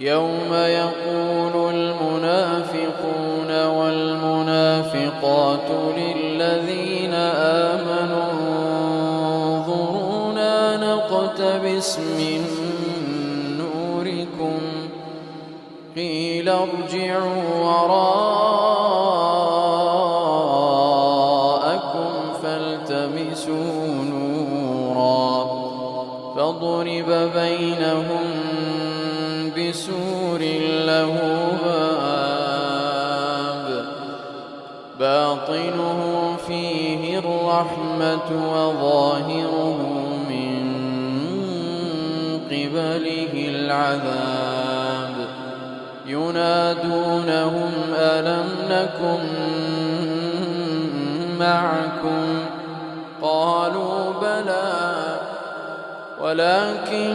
يوم يقول المنافقون والمنافقات للذين آمنوا انظرونا نقتبس من نوركم قيل ارجعوا وراءكم فالتمسوا نورا فضرب بينهم بسور له باب باطنه فيه الرحمة وظاهره من قبله العذاب ينادونهم ألم نكن معكم قالوا بلى ولكنكم